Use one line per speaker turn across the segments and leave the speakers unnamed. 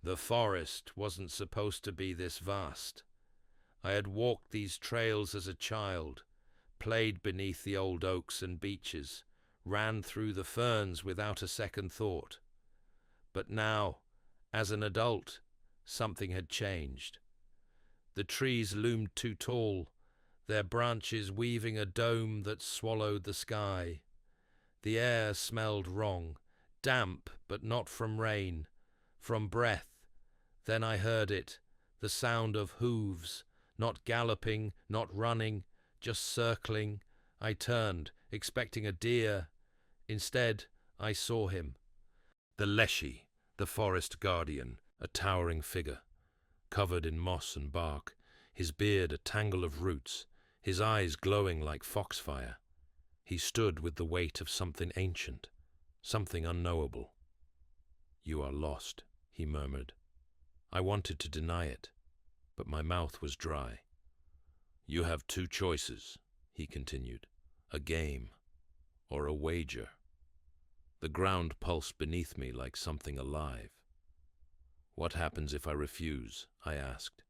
The forest wasn't supposed to be this vast. I had walked these trails as a child, played beneath the old oaks and beeches, ran through the ferns without a second thought. But now, as an adult, something had changed. The trees loomed too tall, their branches weaving a dome that swallowed the sky. The air smelled wrong, damp but not from rain, from breath. Then I heard it, the sound of hooves, not galloping, not running, just circling. I turned, expecting a deer. Instead, I saw him. The Leshy, the forest guardian, a towering figure, covered in moss and bark, his beard a tangle of roots, his eyes glowing like foxfire. He stood with the weight of something ancient, something unknowable. "You are lost," he murmured. I wanted to deny it, but my mouth was dry. "You have two choices," he continued, "a game or a wager." The ground pulsed beneath me like something alive. "What happens if I refuse?" I asked.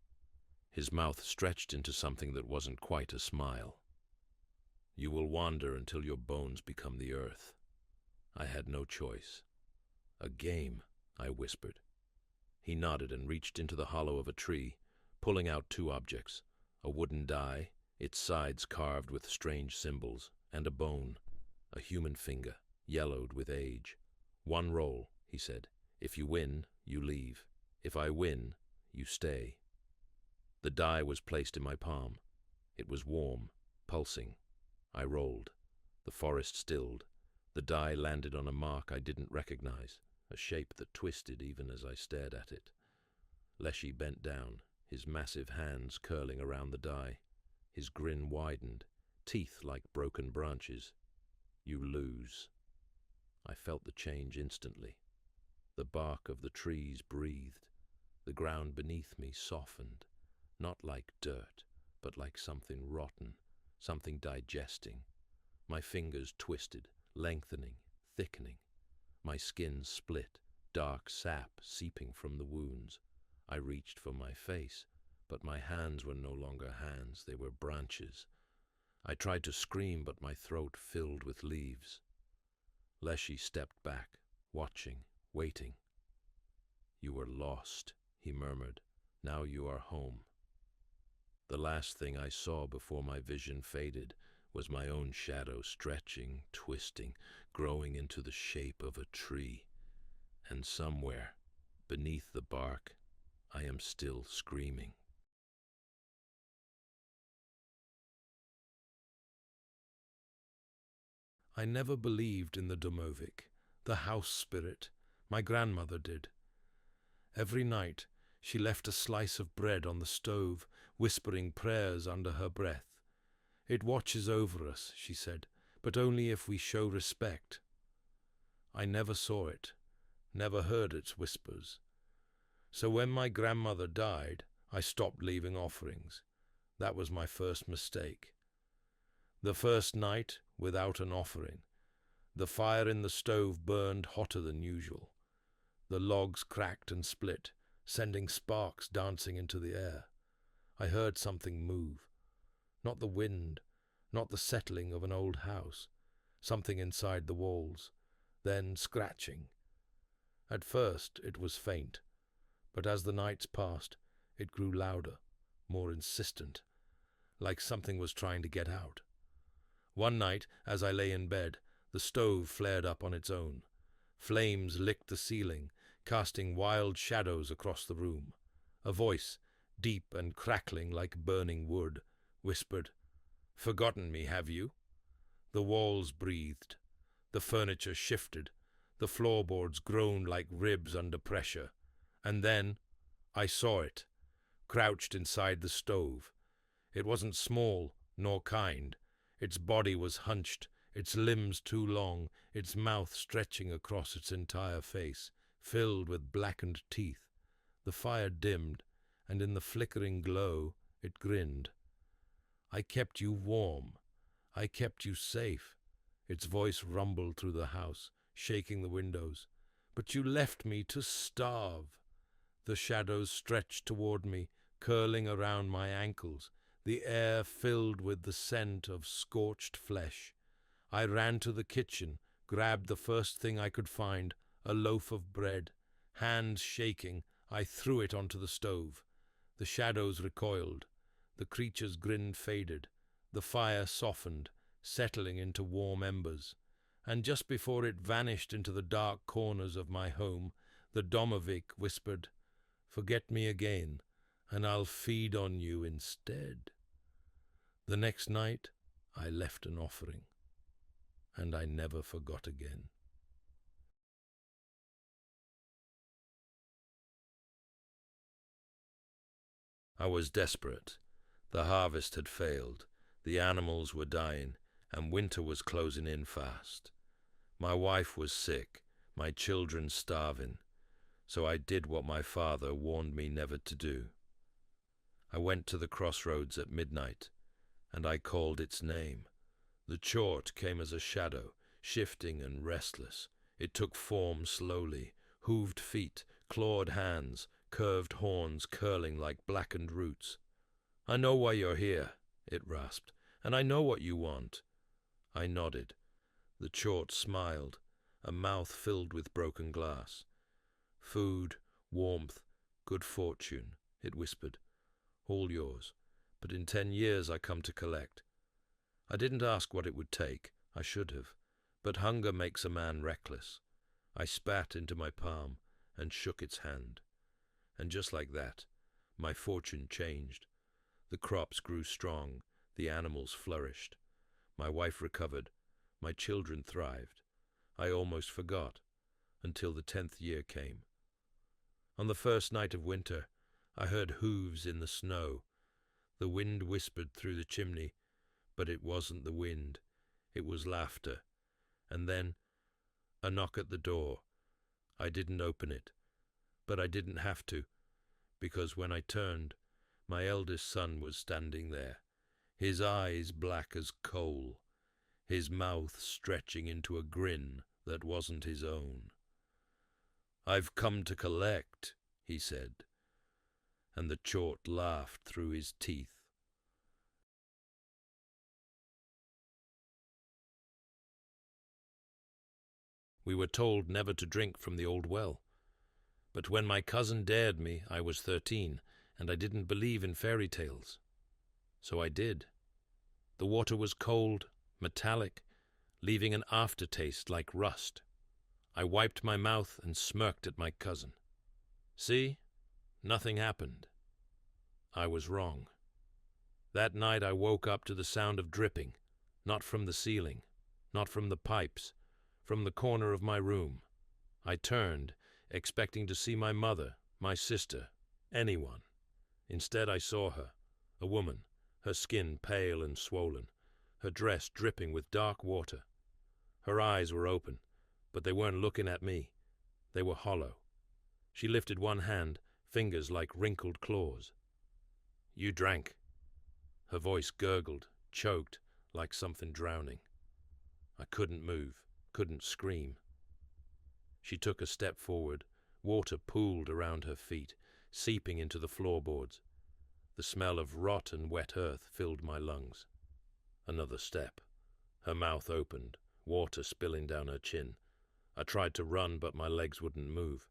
His mouth stretched into something that wasn't quite a smile. "You will wander until your bones become the earth." I had no choice. "A game," I whispered. He nodded and reached into the hollow of a tree, pulling out two objects, a wooden die, its sides carved with strange symbols, and a bone, a human finger, yellowed with age. "One roll," he said. "If you win, you leave. If I win, you stay." The die was placed in my palm. It was warm, pulsing. I rolled. The forest stilled. The die landed on a mark I didn't recognize, a shape that twisted even as I stared at it. Leshy bent down, his massive hands curling around the die. His grin widened, teeth like broken branches. "You lose." I felt the change instantly. The bark of the trees breathed. The ground beneath me softened, not like dirt, but like something rotten, something digesting. My fingers twisted, lengthening, thickening. My skin split, dark sap seeping from the wounds. I reached for my face, but my hands were no longer hands, they were branches. I tried to scream, but my throat filled with leaves. Leshy stepped back, watching, waiting. "You were lost," he murmured. "Now you are home." The last thing I saw before my vision faded was my own shadow stretching, twisting, growing into the shape of a tree. And somewhere, beneath the bark, I am still screaming. I never believed in the domovic, the house spirit. My grandmother did. Every night she left a slice of bread on the stove, whispering prayers under her breath. "It watches over us," she said, "but only if we show respect." I never saw it, never heard its whispers. So when my grandmother died, I stopped leaving offerings. That was my first mistake. The first night, without an offering, the fire in the stove burned hotter than usual. The logs cracked and split, sending sparks dancing into the air. I heard something move. Not the wind, not the settling of an old house. Something inside the walls. Then scratching. At first it was faint, but as the nights passed, it grew louder, more insistent, like something was trying to get out. One night, as I lay in bed, the stove flared up on its own. Flames licked the ceiling, casting wild shadows across the room. A voice, deep and crackling like burning wood, whispered, "Forgotten me, have you?" The walls breathed. The furniture shifted. The floorboards groaned like ribs under pressure. And then I saw it, crouched inside the stove. It wasn't small nor kind. Its body was hunched, its limbs too long, its mouth stretching across its entire face, filled with blackened teeth. The fire dimmed, and in the flickering glow it grinned. "I kept you warm. I kept you safe." Its voice rumbled through the house, shaking the windows. "But you left me to starve." The shadows stretched toward me, curling around my ankles, the air filled with the scent of scorched flesh. I ran to the kitchen, grabbed the first thing I could find, a loaf of bread. Hands shaking, I threw it onto the stove. The shadows recoiled. The creature's grin faded. The fire softened, settling into warm embers. And just before it vanished into the dark corners of my home, the domovik whispered, "Forget me again, and I'll feed on you instead." The next night, I left an offering, and I never forgot again. I was desperate. The harvest had failed, the animals were dying, and winter was closing in fast. My wife was sick, my children starving, so I did what my father warned me never to do. I went to the crossroads at midnight, and I called its name. The chort came as a shadow, shifting and restless. It took form slowly, hooved feet, clawed hands, curved horns curling like blackened roots. "I know why you're here," it rasped, "and I know what you want." I nodded. The chort smiled, a mouth filled with broken glass. "Food, warmth, good fortune," it whispered. "All yours, but in 10 years I come to collect." I didn't ask what it would take. I should have, but hunger makes a man reckless. I spat into my palm and shook its hand. And just like that, my fortune changed. The crops grew strong, the animals flourished. My wife recovered, my children thrived. I almost forgot, until the 10th year came. On the first night of winter, I heard hooves in the snow. The wind whispered through the chimney, but it wasn't the wind, it was laughter. And then, a knock at the door. I didn't open it, but I didn't have to, because when I turned, my eldest son was standing there, his eyes black as coal, his mouth stretching into a grin that wasn't his own. "I've come to collect," he said, and the chort laughed through his teeth. We were told never to drink from the old well. But when my cousin dared me, I was 13, and I didn't believe in fairy tales. So I did. The water was cold, metallic, leaving an aftertaste like rust. I wiped my mouth and smirked at my cousin. See? Nothing happened. I was wrong. That night I woke up to the sound of dripping, not from the ceiling, not from the pipes, from the corner of my room. I turned, expecting to see my mother, my sister, anyone. Instead I saw her, a woman, her skin pale and swollen, her dress dripping with dark water. Her eyes were open, but they weren't looking at me. They were hollow. She lifted one hand, fingers like wrinkled claws. "You drank." Her voice gurgled, choked, like something drowning. I couldn't move, couldn't scream. She took a step forward. Water pooled around her feet, seeping into the floorboards. The smell of rot and wet earth filled my lungs. Another step. Her mouth opened, water spilling down her chin. I tried to run, but my legs wouldn't move.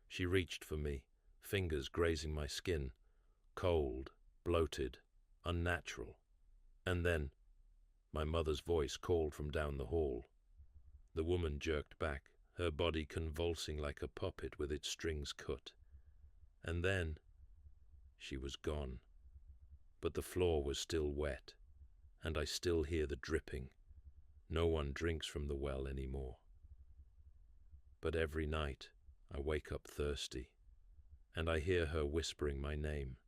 She reached for me, fingers grazing my skin. Cold, bloated, unnatural. And then, my mother's voice called from down the hall. The woman jerked back, her body convulsing like a puppet with its strings cut. And then, she was gone. But the floor was still wet, and I still hear the dripping. No one drinks from the well anymore. But every night, I wake up thirsty, and I hear her whispering my name.